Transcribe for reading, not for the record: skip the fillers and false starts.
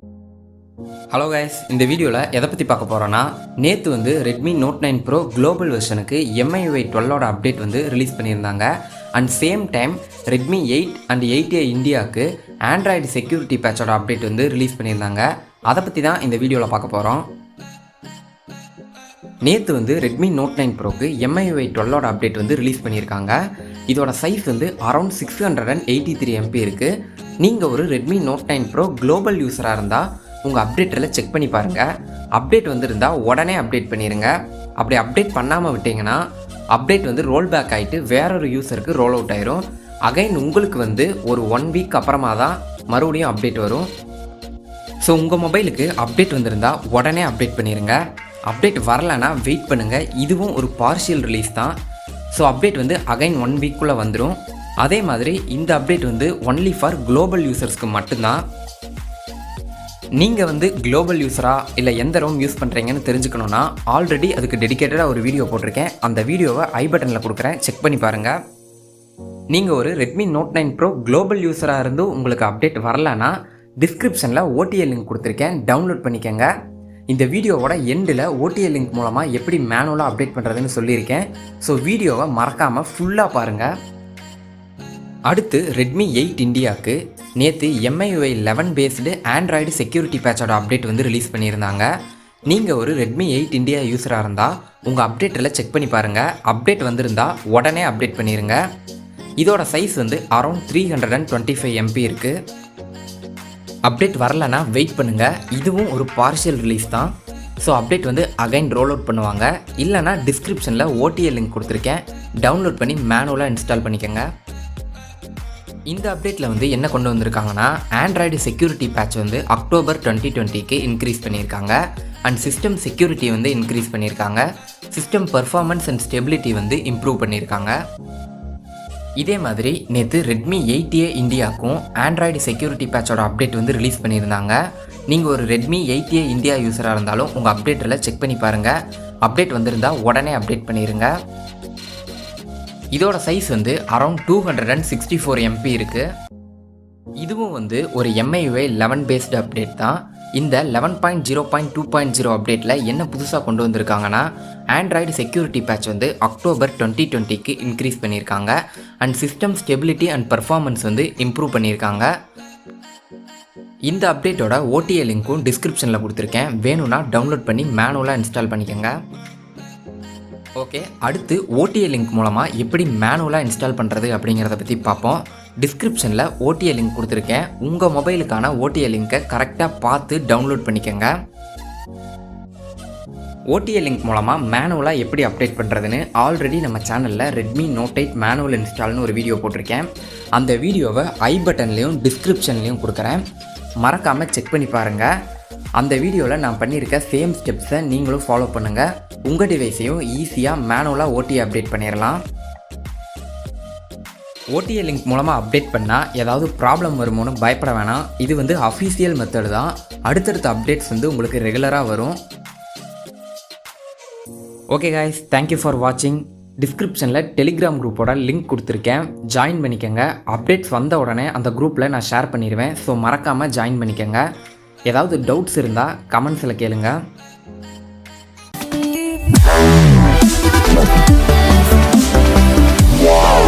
Hello guys, இந்த வீடியோவில் எதை பற்றி பார்க்க போகிறோன்னா, நேற்று வந்து Redmi Note 9 Pro குளோபல் வெர்ஷனுக்கு MIUI 12ஓட அப்டேட் வந்து ரிலீஸ் பண்ணியிருந்தாங்க. And same time Redmi 8 and 8A இந்தியாவுக்கு ஆண்ட்ராய்டு செக்யூரிட்டி பேட்சோட அப்டேட் வந்து ரிலீஸ் பண்ணியிருந்தாங்க. அதை பற்றி தான் இந்த வீடியோவில் பார்க்க போகிறோம். நேற்று வந்து Redmi Note 9 Proக்கு MIUI 12ஓட அப்டேட் வந்து ரிலீஸ் பண்ணியிருக்காங்க. இதோட சைஸ் வந்து அரௌண்ட் 683 MB இருக்குது. நீங்கள் ஒரு Redmi Note 9 Pro குளோபல் யூஸராக இருந்தால் உங்கள் அப்டேட்டில் செக் பண்ணி பாருங்கள். அப்டேட் வந்து இருந்தால் உடனே அப்டேட் பண்ணிடுங்க. அப்படி அப்டேட் பண்ணாமல் விட்டிங்கன்னா அப்டேட் வந்து ரோல் பேக் ஆகிட்டு வேறொரு யூஸருக்கு ரோல் அவுட் ஆயிரும். அகைன் உங்களுக்கு வந்து ஒரு 1 வீக் அப்புறமா தான் மறுபடியும் அப்டேட் வரும். ஸோ உங்கள் மொபைலுக்கு அப்டேட் வந்திருந்தால் உடனே அப்டேட் பண்ணிடுங்க. அப்டேட் வரலைன்னா வெயிட் பண்ணுங்கள். இதுவும் ஒரு பார்ஷியல் ரிலீஸ் தான். ஸோ அப்டேட் வந்து அகைன் 1 வீக்குள்ளே வந்துடும். அதே மாதிரி இந்த அப்டேட் வந்து ஒன்லி ஃபார் குளோபல் யூசர்ஸ்க்கு மட்டும்தான். நீங்கள் வந்து குளோபல் யூஸராக இல்லை எந்த ரோம் யூஸ் பண்ணுறீங்கன்னு தெரிஞ்சுக்கணுன்னா ஆல்ரெடி அதுக்கு டெடிக்கேட்டடாக ஒரு வீடியோ போட்டிருக்கேன். அந்த வீடியோவை ஐ பட்டனில் கொடுக்குறேன், செக் பண்ணி பாருங்கள். நீங்கள் ஒரு Redmi Note 9 Pro குளோபல் யூஸராக இருந்தும் உங்களுக்கு அப்டேட் வரலன்னா டிஸ்கிரிப்ஷனில் OTA லிங்க் கொடுத்துருக்கேன், டவுன்லோட் பண்ணிக்கோங்க. இந்த வீடியோவோட எண்டில் OTA லிங்க் மூலமாக எப்படி மேனுவலாக அப்டேட் பண்ணுறதுன்னு சொல்லியிருக்கேன். ஸோ வீடியோவை மறக்காமல் ஃபுல்லாக பாருங்கள். அடுத்து Redmi 8 இந்தியாவுக்கு நேற்று MIUI 11 பேஸ்டு ஆண்ட்ராய்டு செக்யூரிட்டி பேட்சோட அப்டேட் வந்து ரிலீஸ் பண்ணியிருந்தாங்க. நீங்கள் ஒரு Redmi 8 இந்தியா யூஸராக இருந்தால் உங்கள் அப்டேட்டில் செக் பண்ணி பாருங்கள். அப்டேட் வந்திருந்தால் உடனே அப்டேட் பண்ணிடுங்க. இதோட சைஸ் வந்து அரௌண்ட் 325 MB இருக்குது. அப்டேட் வரலன்னா வெயிட் பண்ணுங்கள். இதுவும் ஒரு பார்ஷியல் ரிலீஸ் தான். ஸோ அப்டேட் வந்து அகைன் ரோல் அவுட் பண்ணுவாங்க. இல்லைனா டிஸ்கிரிப்ஷனில் OTA லிங்க் கொடுத்துருக்கேன், டவுன்லோட் பண்ணி மேனுவலாக இன்ஸ்டால் பண்ணிக்கோங்க. இந்த அப்டேட்டில் வந்து என்ன கொண்டு வந்திருக்காங்கன்னா, ஆண்ட்ராய்டு செக்யூரிட்டி பேட்ச் வந்து அக்டோபர் 2020க்கு இன்க்ரீஸ் பண்ணியிருக்காங்க. அண்ட் சிஸ்டம் செக்யூரிட்டி வந்து இன்க்ரீஸ் பண்ணியிருக்காங்க. சிஸ்டம் பர்ஃபார்மன்ஸ் அண்ட் ஸ்டெபிலிட்டி வந்து இம்ப்ரூவ் பண்ணியிருக்காங்க. இதே மாதிரி நேற்று Redmi 8A இந்தியாவுக்கும் ஆண்ட்ராய்டு செக்யூரிட்டி பேட்சோட அப்டேட் வந்து ரிலீஸ் பண்ணியிருந்தாங்க. நீங்கள் ஒரு Redmi 8A இந்தியா யூஸராக இருந்தாலும் உங்கள் அப்டேட்டில் செக் பண்ணி பாருங்கள். அப்டேட் வந்திருந்தால் உடனே அப்டேட் பண்ணிடுங்க. இதோட சைஸ் வந்து அரௌண்ட் 264 MB இருக்குது. இதுவும் வந்து ஒரு MIUI 11 பேஸ்டு அப்டேட் தான். இந்த 11.0.2.0 அப்டேட்டில் என்ன புதுசாக கொண்டு வந்திருக்காங்கன்னா, ஆண்ட்ராய்டு செக்யூரிட்டி பேட்ச் வந்து அக்டோபர் 2020க்கு இன்க்ரீஸ் பண்ணியிருக்காங்க. And system stability and performance வந்து இம்ப்ரூவ் பண்ணியிருக்காங்க. இந்த அப்டேட்டோட OTA லிங்க்கும் டிஸ்கிரிப்ஷனில் கொடுத்துருக்கேன், வேணும்னா டவுன்லோட் பண்ணி மேனுவலாக இன்ஸ்டால் பண்ணிக்கோங்க. ஓகே, அடுத்து OTA லிங்க் மூலமாக எப்படி மேனுவலாக இன்ஸ்டால் பண்ணுறது அப்படிங்கிறத பற்றி பார்ப்போம். டிஸ்கிரிப்ஷனில் OTA லிங்க் கொடுத்துருக்கேன். உங்கள் மொபைலுக்கான OTA லிங்க்கை கரெக்டாக பார்த்து டவுன்லோட் பண்ணிக்கோங்க. OTA லிங்க் மூலமாக மேனுவலாக எப்படி அப்டேட் பண்ணுறதுன்னு ஆல்ரெடி நம்ம சேனலில் Redmi Note 8 மேனுவல் இன்ஸ்டால்னு ஒரு வீடியோ போட்டிருக்கேன். அந்த வீடியோவை ஐ பட்டன்லேயும் டிஸ்கிரிப்ஷன்லேயும் கொடுக்குறேன், மறக்காமல் செக் பண்ணி பாருங்கள். அந்த வீடியோவில் நான் பண்ணியிருக்க சேம் ஸ்டெப்ஸை நீங்களும் ஃபாலோ பண்ணுங்கள். உங்கள் டிவைஸையும் ஈஸியாக மேனுவலாக OTA அப்டேட் பண்ணிடலாம். OTA லிங்க் மூலமாக அப்டேட் பண்ணால் ஏதாவது ப்ராப்ளம் வருமோன்னு பயப்பட வேணாம். இது வந்து அஃபீஷியல் மெத்தடு தான். அடுத்தடுத்த அப்டேட்ஸ் வந்து உங்களுக்கு ரெகுலராக வரும். ஓகே காய்ஸ், தேங்க்யூ ஃபார் வாட்சிங். டிஸ்கிரிப்ஷனில் டெலிகிராம் குரூப்போட லிங்க் கொடுத்துருக்கேன், ஜாயின் பண்ணிக்கோங்க. அப்டேட்ஸ் வந்த உடனே அந்த குரூப்பில் நான் ஷேர் பண்ணிடுவேன். ஸோ மறக்காமல் ஜாயின் பண்ணிக்கோங்க. ஏதாவது டவுட்ஸ் இருந்தால் கமெண்ட்ஸில் கேளுங்க. Wow.